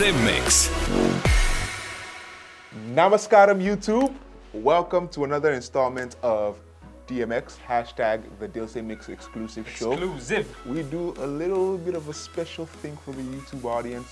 Dilse Mix. Namaskaram YouTube. Welcome to another installment of DMX, hashtag the Dilse Mix exclusive show. Exclusive. We do a little bit of a special thing for the YouTube audience.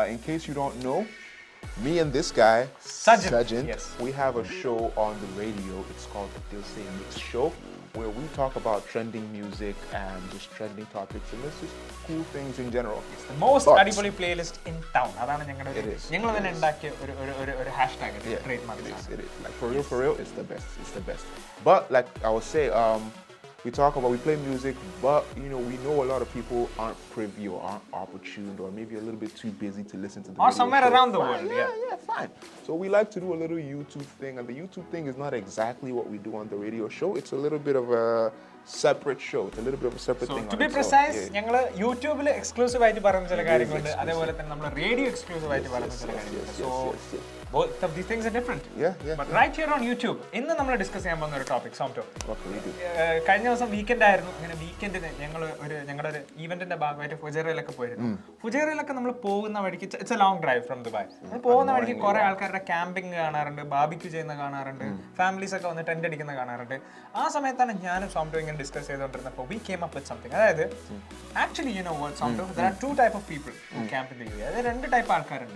In case you don't know, me and this guy, Sajjan, yes, we have a show on the radio. It's called the Dilse Mix Show, where we talk about trending music and just trending topics and it's just cool things in general. It's the most adipoli playlist in town. It is. Hashtag. It is. Like for real, it's the best. It's the best. But like I would say, we play music, but you know, we know a lot of people aren't privy or aren't opportune or maybe a little bit too busy to listen to the or radio somewhere show. around the world. Yeah, fine. So we like to do a little YouTube thing, and the YouTube thing is not exactly what we do on the radio show. It's a little bit of a separate show. It's a little bit of a separate thing. To be precise, we YouTube exclusive radio exclusive. So both of these things are different. Yeah. But right here on YouTube, in the we discuss a topic, Somto. What can we do? Kind of weekend event in the bag of Fujairah. Fujairah, it's a long drive from Dubai. We camping, barbecue, families are on the tent. Discuss we came up with something. Actually, you know what, Somto? There are two types of people who camp in the UAE. There are two types of people,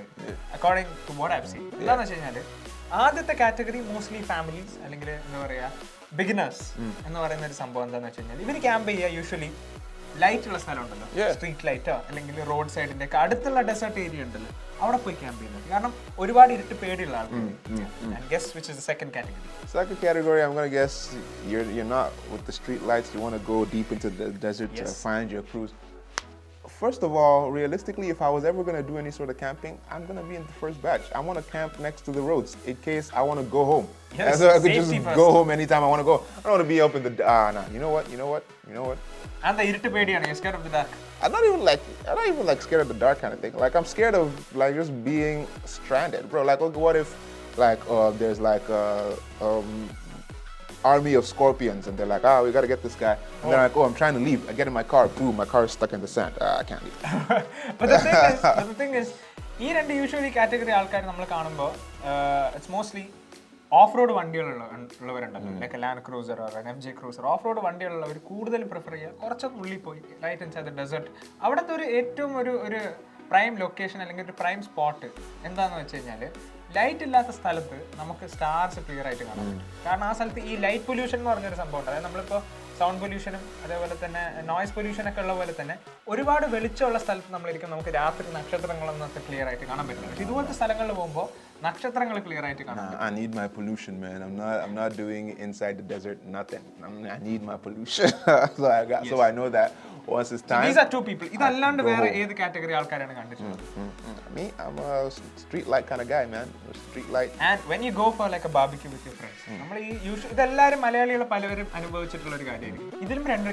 according to what I've seen. The category mostly families, beginners. Even camp usually light street light, road side, desert area. And guess which is the second category? Second category, I'm gonna guess you're not with the street lights. You want to go deep into the desert to find your cruise. First of all, realistically, if I was ever gonna do any sort of camping, I'm gonna be in the first batch. I want to camp next to the roads in case I want to go home. Yes, so I could just first. go home anytime I want to go. I don't want to be up in the nah. You know what? And the irritability, you're scared of the dark. I'm not even like scared of the dark kind of thing. Like I'm scared of like just being stranded, bro. Like what if like there's like army of scorpions and they're like, we gotta get this guy. And they're like, I'm trying to leave. I get in my car, boom, my car is stuck in the sand. I can't leave. But the thing is, these usually category it's mostly off-road like a Land Cruiser or an MJ Cruiser. Off-road prefer right inside the desert. That's prime location or prime spot. Light in the stars clear. Because light pollution sound pollution, noise pollution, I need my pollution, man. I'm not doing inside the desert nothing. I need my pollution. So I know that once it's time. So these are two people. This is category. Me, I'm a street light kind of guy, man. A street light. And when you go for like a barbecue with your friends, usually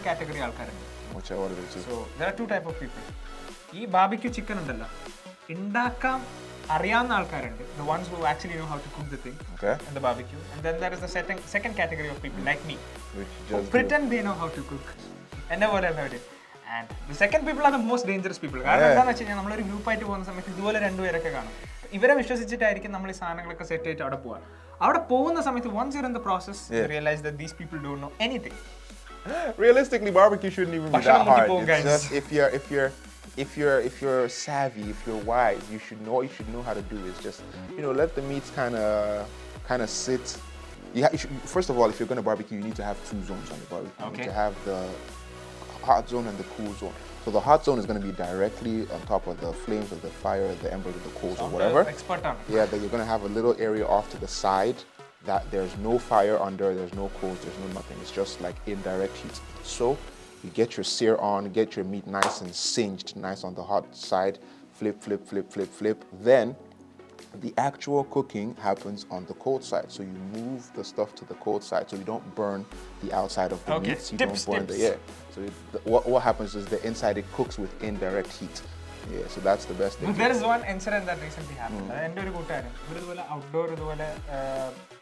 category. Which I ordered too. So there are two types of people. This barbecue chicken the ones who actually know how to cook the thing in the barbecue. And then there is the second category of people like me who pretend they know how to cook. And the second people are the most dangerous people. Once you're in the process, you realize that these people don't know anything. Realistically, barbecue shouldn't even be that hard. It's just if you're savvy, if you're wise, you should know how to do is just let the meats kind of sit. First of all, if you're going to barbecue, you need to have two zones on the barbecue. You need to have the hot zone and the cool zone. So the hot zone is going to be directly on top of the flames of the fire, the embers of the coals or whatever. Yeah, then you're going to have a little area off to the side that there's no fire under, there's no coals, there's no nothing. It's just like indirect heat. So you get your sear on, get your meat nice and singed, nice on the hot side, flip. Then the actual cooking happens on the cold side. So you move the stuff to the cold side so you don't burn the outside of the meat. You don't burn the air. So what happens is the inside, it cooks with indirect heat. Yeah, so that's the best thing. There is one incident that recently happened. എൻ്റെ ഒരു കൂട്ടുകാരൻ ഇവരിതുപോലെ outdoor ഇതുപോലെ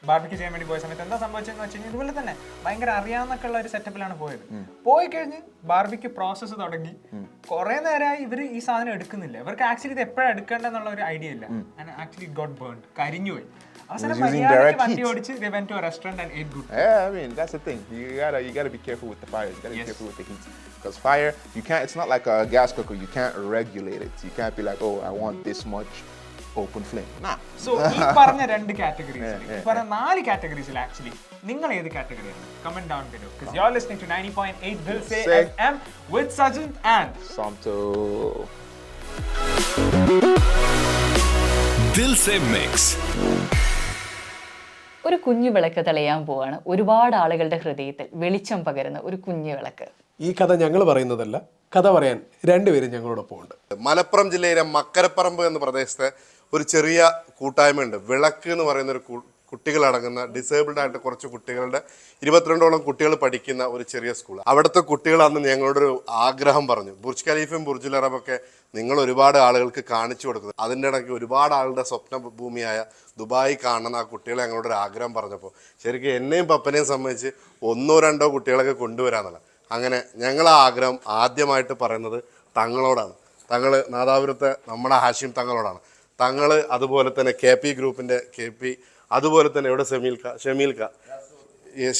barbecue ചെയ്യാൻ വേണ്ടി പോയ സമയത്ത് എന്താ സംഭവിച്ചതെന്ന് വെച്ച് കഴിഞ്ഞാൽ ഇതുപോലെ തന്നെ ഭയങ്കര അറിയാവുന്നൊക്കെ ഉള്ള ഒരു സെറ്റപ്പിലാണ് പോയത്. പോയി കഴിഞ്ഞ് ബാർബിക്യൂ പ്രോസസ്സ് തുടങ്ങി കുറെ നേരമായി ഇവർ ഈ സാധനം എടുക്കുന്നില്ല. ഇവർക്ക് ആക്ച്വലി ഇത് എപ്പോഴാണ് എടുക്കേണ്ടതെന്നുള്ള ഒരു ഐഡിയ ഇല്ല. And actually it got burned, കരിഞ്ഞുപോയി. അവസാനം വണ്ടി ഓടിച്ച് they went to a restaurant and ate good. Yeah, I mean that's the thing. You gotta be careful with the fire. You gotta be careful with the heat. Because fire, you can't. It's not like a gas cooker. You can't regulate it. You can't be like, oh, I want this much open flame. Nah. So ഈ പറഞ്ഞ രണ്ട് കാറ്റഗറീസിൽ, ഈ പറഞ്ഞ 4 കാറ്റഗറീസിൽ actually നിങ്ങൾ ഏത് കാറ്റഗറിയാണ്? Comment down below. Because you're listening to 90.8 Dilse FM with Sajid and Samto. Dilse Mix. ഒരു കുഞ്ഞു വിളക്ക് തെളിയാൻ പോവാണ്. ഒരുപാട് ആളുകളുടെ ഹൃദയത്തിൽ വെളിച്ചം പകരുന്ന ഒരു കുഞ്ഞു വിളക്ക്. ഈ കഥ ഞങ്ങൾ പറയുന്നതല്ല, കഥ പറയാൻ രണ്ടുപേരും ഞങ്ങളോടൊപ്പം ഉണ്ട്. മലപ്പുറം ജില്ലയിലെ മക്കരപ്പറമ്പ് എന്ന പ്രദേശത്തെ ഒരു ചെറിയ കൂട്ടായ്മയുണ്ട്. വിളക്ക് എന്ന് പറയുന്ന ഒരു കുട്ടികളടങ്ങുന്ന ഡിസേബിൾഡ് ആയിട്ട് കുറച്ച് കുട്ടികളുടെ 22ഓളം കുട്ടികൾ പഠിക്കുന്ന ഒരു ചെറിയ സ്കൂൾ. അവിടുത്തെ കുട്ടികൾ അന്ന് ഞങ്ങളോടൊരു ആഗ്രഹം പറഞ്ഞു. ബുർജ് ഖലീഫയും ബുർജുൽ അറബൊക്കെ നിങ്ങൾ ഒരുപാട് ആളുകൾക്ക് കാണിച്ചു കൊടുക്കുന്നത്, അതിൻ്റെ ഇടയ്ക്ക് ഒരുപാട് ആളുടെ സ്വപ്ന ഭൂമിയായ ദുബായ് കാണുന്ന ആ കുട്ടികളെ ഞങ്ങളോടൊരു ആഗ്രഹം പറഞ്ഞപ്പോൾ ശരിക്കും എന്നെയും പപ്പനെയും സംബന്ധിച്ച് 1-2 കുട്ടികളൊക്കെ കൊണ്ടുവരാന്നുള്ള അങ്ങനെ ഞങ്ങൾ ആ ആഗ്രഹം ആദ്യമായിട്ട് പറയുന്നത് തങ്ങളോടാണ്. തങ്ങൾ നാദാപുരത്തെ നമ്മുടെ ഹാഷിം തങ്ങളോടാണ്. തങ്ങൾ അതുപോലെ തന്നെ KP ഗ്രൂപ്പിൻ്റെ KP, അതുപോലെ തന്നെ ഇവിടെ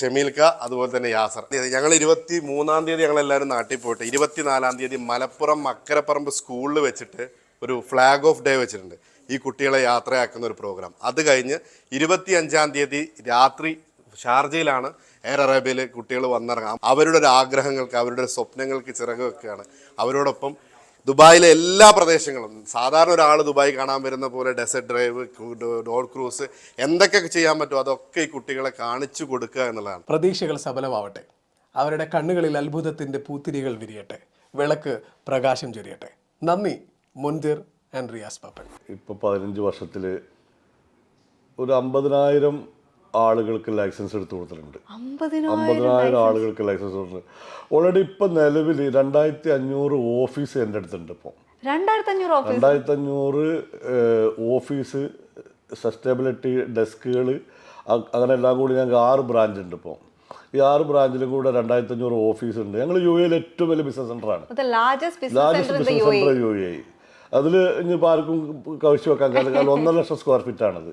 ഷമീൽക്ക അതുപോലെ തന്നെ യാസർ. ഞങ്ങൾ 23-ാം തീയതി ഞങ്ങളെല്ലാവരും നാട്ടിൽ പോയിട്ട് 24-ാം തീയതി മലപ്പുറം മക്കരപ്പറമ്പ് സ്കൂളിൽ വെച്ചിട്ട് ഒരു ഫ്ലാഗ് ഓഫ് ഡേ വെച്ചിട്ടുണ്ട്. ഈ കുട്ടികളെ യാത്രയാക്കുന്ന ഒരു പ്രോഗ്രാം. അത് കഴിഞ്ഞ് 25-ാം തീയതി രാത്രി ഷാർജയിലാണ് എയർ അറേബ്യയിൽ കുട്ടികൾ വന്നിറങ്ങാം. അവരുടെ ഒരു ആഗ്രഹങ്ങൾക്ക്, അവരുടെ ഒരു സ്വപ്നങ്ങൾക്ക് ചിറക് വെക്കുകയാണ്. അവരോടൊപ്പം ദുബായിലെ എല്ലാ പ്രദേശങ്ങളും സാധാരണ ഒരാൾ ദുബായ് കാണാൻ വരുന്ന പോലെ ഡെസേർട്ട് ഡ്രൈവ്, ഡോൾ ക്രൂസ്, എന്തൊക്കെ ചെയ്യാൻ പറ്റുമോ അതൊക്കെ ഈ കുട്ടികളെ കാണിച്ചു കൊടുക്കുക എന്നുള്ളതാണ്. പ്രതീക്ഷകൾ സഫലമാവട്ടെ, അവരുടെ കണ്ണുകളിൽ അത്ഭുതത്തിന്റെ പൂത്തിരികൾ വിരിയട്ടെ, വിളക്ക് പ്രകാശം ചൊരിയട്ടെ. നന്ദി മുൻതിർ ആൻഡ് റിയാസ് പപ്പൻ. ഇപ്പോൾ 15 വർഷത്തിൽ ഒരു 50,000 ആളുകൾക്ക് ലൈസൻസ് എടുത്തു കൊടുത്തിട്ടുണ്ട്. 50,000 ആളുകൾക്ക് ലൈസൻസ് കൊടുത്തിട്ടുണ്ട്. ഓൾറെഡി ഇപ്പം നിലവിൽ 2,500 ഓഫീസ് എൻ്റെ അടുത്തുണ്ട്. ഇപ്പോൾ 2,500 ഓഫീസ്, സസ്റ്റൈനബിലിറ്റി ഡെസ്കുകൾ, അങ്ങനെ എല്ലാം കൂടി ഞങ്ങൾക്ക് 6 ബ്രാഞ്ച് ഉണ്ട്. ഇപ്പോൾ ഈ 6 ബ്രാഞ്ചിലും കൂടെ 2,500 ഓഫീസ് ഉണ്ട്. ഞങ്ങൾ UAE ഏറ്റവും വലിയ ബിസിനസ് സെൻ്ററാണ്. Largest business centre UAE. അതിൽ ഇനിയിപ്പോൾ ആർക്കും കഴിച്ചു വെക്കാൻ കാരണം 1.5 ലക്ഷം സ്ക്വയർ ഫീറ്റാണത്.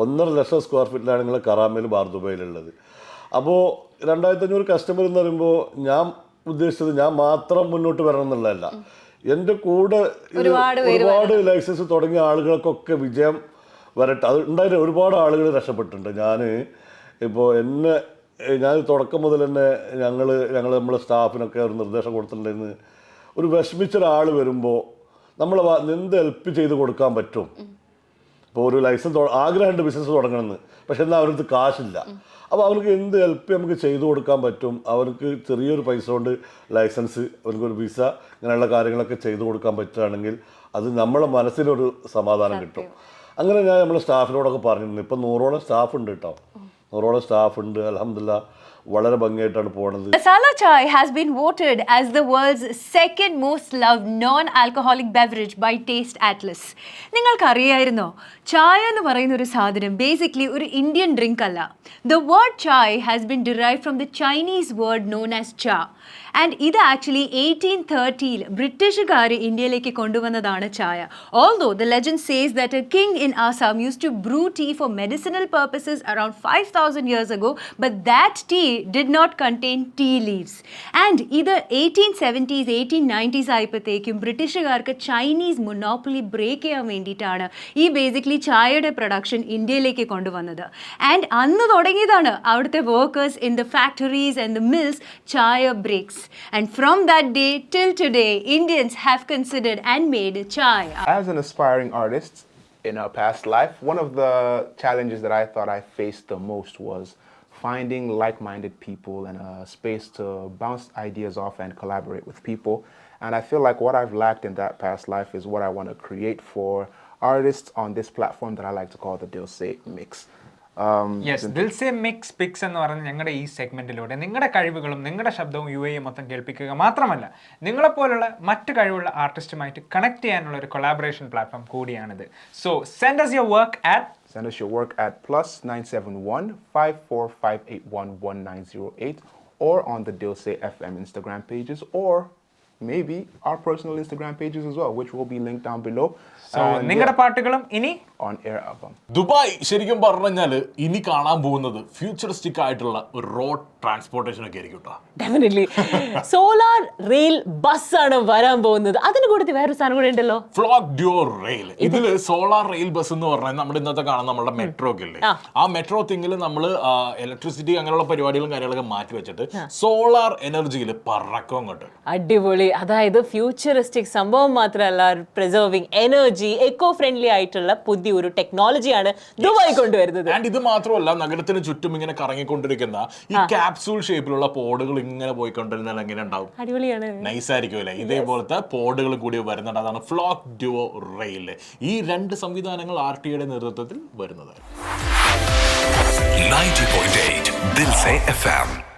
1.5 ലക്ഷം സ്ക്വയർ ഫീറ്റിലാണ് നിങ്ങൾ കറാമയിൽ ബാർ ദുബൈയിലുള്ളത്. അപ്പോൾ 2,500 കസ്റ്റമർ എന്ന് പറയുമ്പോൾ ഞാൻ ഉദ്ദേശിച്ചത് ഞാൻ മാത്രം മുന്നോട്ട് വരണം എന്നുള്ളതല്ല. എൻ്റെ കൂടെ ഒരുപാട് ലൈസൻസ് തുടങ്ങിയ ആളുകൾക്കൊക്കെ വിജയം വരട്ടെ. അത് ഉണ്ടായിട്ട് ഒരുപാട് ആളുകൾ രക്ഷപ്പെട്ടിട്ടുണ്ട്. ഞാൻ തുടക്കം മുതൽ തന്നെ ഞങ്ങൾ നമ്മളെ സ്റ്റാഫിനൊക്കെ ഒരു നിർദ്ദേശം കൊടുത്തിട്ടുണ്ടെന്ന്, ഒരു വിഷമിച്ചൊരാൾ വരുമ്പോൾ നമ്മൾ എന്ത് ഹെൽപ്പ് ചെയ്ത് കൊടുക്കാൻ പറ്റും. ഇപ്പോൾ ഒരു ലൈസൻസ് ആഗ്രഹമുണ്ട് ബിസിനസ് തുടങ്ങണമെന്ന്, പക്ഷെ എന്നാൽ അവർക്ക് കാശില്ല. അപ്പോൾ അവർക്ക് എന്ത് ഹെൽപ്പ് നമുക്ക് ചെയ്തു കൊടുക്കാൻ പറ്റും. അവർക്ക് ചെറിയൊരു പൈസ കൊണ്ട് ലൈസൻസ്, അവർക്കൊരു വിസ, ഇങ്ങനെയുള്ള കാര്യങ്ങളൊക്കെ ചെയ്തു കൊടുക്കാൻ പറ്റുകയാണെങ്കിൽ അത് നമ്മളെ മനസ്സിനൊരു സമാധാനം കിട്ടും. അങ്ങനെ ഞാൻ നമ്മുടെ സ്റ്റാഫിനോടൊക്കെ പറഞ്ഞിരുന്നു. ഇപ്പം 100ഓളം സ്റ്റാഫ് ഉണ്ട് കേട്ടോ. 100ഓളം സ്റ്റാഫ് ഉണ്ട്. അൽഹംദുലില്ലാ വളരെ ഭംഗിയായിട്ടാണ് പോകുന്നത്. Masala chai has been voted as the world's second most loved non-alcoholic beverage by Taste Atlas. നിങ്ങൾക്ക് അറിയായിരുന്നോ ചായ എന്ന് പറയുന്ന ഒരു സാധനം ബേസിക്കലി ഒരു ഇന്ത്യൻ ഡ്രിങ്ക് അല്ല. The word chai has been derived from the Chinese word known as cha. And ഇത് actually 1830 ബ്രിട്ടീഷുകാർ ഇന്ത്യയിലേക്ക് കൊണ്ടുവന്നതാണ് ചായ. Although the legend says that a king in Assam used to brew tea for medicinal purposes around 5,000 years ago, but that tea did not contain tea leaves. And ഇത് 1870s 1890s ആയപ്പോഴത്തേക്കും ബ്രിട്ടീഷുകാർക്ക് Chinese monopoly break ചെയ്യാൻ വേണ്ടിയിട്ടാണ് ഈ basically ചായയുടെ production ഇന്ത്യയിലേക്ക് കൊണ്ടുവന്നത്. And അന്ന് തുടങ്ങിയതാണ് അവിടുത്തെ workers in the factories and the mills chai breaks. And from that day till today, Indians have considered and made chai. As an aspiring artist in a past life, one of the challenges that I thought I faced the most was finding like-minded people and a space to bounce ideas off and collaborate with people. And I feel like what I've lacked in that past life is what I want to create for artists on this platform that I like to call the Dilse Mix. Yes Dilse mix pix എന്ന് പറഞ്ഞ ഞങ്ങളുടെ ഈ സെഗ്മെന്റിലൂടെ നിങ്ങളുടെ കഴിവുകളും നിങ്ങളുടെ ശബ്ദവും UAE മൊത്തം കേൾപ്പിക്കുക മാത്രമല്ല നിങ്ങളെപ്പോലുള്ള മറ്റു കഴിവുള്ള ആർട്ടിസ്റ്റുമായിട്ട് കണക്ട് ചെയ്യാനുള്ള ഒരു കൊളാബറേഷൻ പ്ലാറ്റ്ഫോം കൂടിയാണിത്. So send us your work at +971 54581198 or on the Dilse FM Instagram pages, or maybe our personal Instagram pages as well, which will be linked down below. So നിങ്ങളുടെ പാട്ടുകളും ഇനി on air album. Dubai ശരിക്കും പറഞ്ഞാൽ ഇനി കാണാൻ പോകുന്നത് futuristic ആയിട്ടുള്ള ഒരു റോഡ് ട്രാൻസ്പോർട്ടേഷൻ ഒക്കെ ആയിരിക്കും കേട്ടോ. ഡെഫിനറ്റ്ലി സോളാർ റെയിൽ ബസ് ആണ് വരാൻ പോകുന്നത്. അതിന് കൂടി വേറൊരു സാധനം കൂടെ ഉണ്ടല്ലോ, ഫ്ലോക്ക് ഡ്യൂർ റെയിൽ. ഇതില് സോളാർ റെയിൽ ബസ് എന്ന് പറഞ്ഞാൽ നമ്മുടെ ഇന്നത്തെ കാണുന്ന നമ്മുടെ മെട്രോ ഒക്കെ ഇല്ലേ, ആ മെട്രോ തിങ്ങിൽ നമ്മൾ ഇലക്ട്രിസിറ്റി അങ്ങനെയുള്ള പരിപാടികളും കാര്യങ്ങളൊക്കെ മാറ്റി വെച്ചിട്ട് സോളാർ എനർജിയിൽ പറക്കും അങ്ങോട്ട്. അടിപൊളി. അതായത് ഫ്യൂച്ചറിസ്റ്റിക് സംഭവം മാത്രമല്ല, പ്രിസർവിംഗ് എനർജി, എക്കോ ഫ്രണ്ട്ലി ആയിട്ടുള്ള പുതിയ ഒരു ടെക്നോളജിയാണ് ദുബായ് കൊണ്ടുവരുന്നത്. ആൻഡ് ഇത് മാത്രമല്ല, നഗരത്തിന് ചുറ്റും ഇങ്ങനെ കറങ്ങിക്കൊണ്ടിരിക്കുന്ന ഈ ക്യാപ്സൂൾ ഷേപ്പിലുള്ള പോഡുകൾ ഇങ്ങനെ പോയിക്കൊണ്ടിരുന്നാൽ എങ്ങനെ ഉണ്ടാവും? അടിപൊളിയാണ്, നൈസ് ആയിരിക്കും അല്ലേ? ഇതേപോലത്തെ പോഡുകൾ കൂടി വരുന്നുണ്ട്. അതാണ് ഫ്ലോക്ക് ഡ്യുവോ റെയിൽ. ഈ രണ്ട് സംവിധാനങ്ങൾ RTA നേതൃത്വത്തിൽ വരുന്നത്. 90.8 Dilse FM